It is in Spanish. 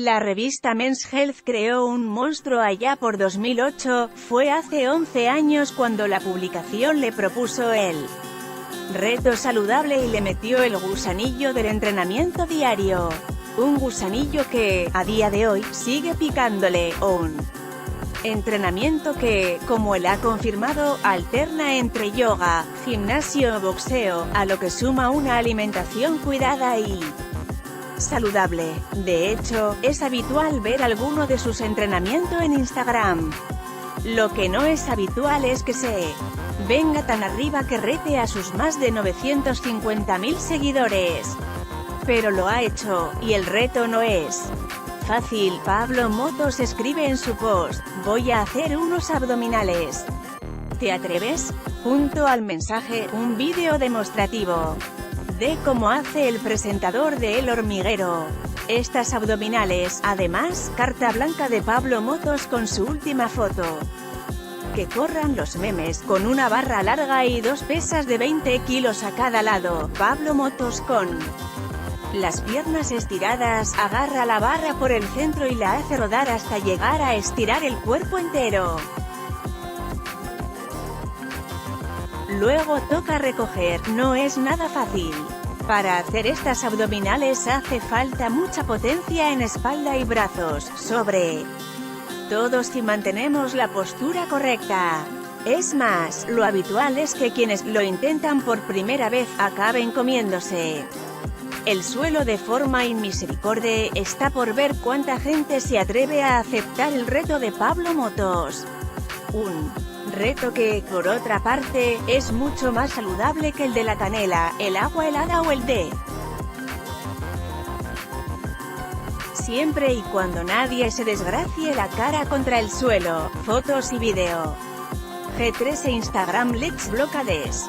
La revista Men's Health creó un monstruo allá por 2008, fue hace 11 años cuando la publicación le propuso el reto saludable y le metió el gusanillo del entrenamiento diario. Un gusanillo que, a día de hoy, sigue picándole, un entrenamiento que, como él ha confirmado, alterna entre yoga, gimnasio o boxeo, a lo que suma una alimentación cuidada y saludable. De hecho, es habitual ver alguno de sus entrenamientos en Instagram. Lo que no es habitual es que se venga tan arriba que rete a sus más de 950.000 seguidores. Pero lo ha hecho, y el reto no es fácil. Pablo Motos escribe en su post: voy a hacer unos abdominales. ¿Te atreves? Junto al mensaje, un vídeo demostrativo de cómo hace el presentador de El Hormiguero estas abdominales. Además, carta blanca de Pablo Motos con su última foto. Que corran los memes, con una barra larga y dos pesas de 20 kilos a cada lado. Pablo Motos con las piernas estiradas, agarra la barra por el centro y la hace rodar hasta llegar a estirar el cuerpo entero. Luego toca recoger. No es nada fácil. Para hacer estas abdominales hace falta mucha potencia en espalda y brazos, sobre todo si mantenemos la postura correcta. Es más, lo habitual es que quienes lo intentan por primera vez acaben comiéndose el suelo de forma inmisericordia. Está por ver cuánta gente se atreve a aceptar el reto de Pablo Motos. Un reto que, por otra parte, es mucho más saludable que el de la canela, el agua helada o el de siempre y cuando nadie se desgracie la cara contra el suelo. Fotos y vídeo. G3 e Instagram Lex Blocades.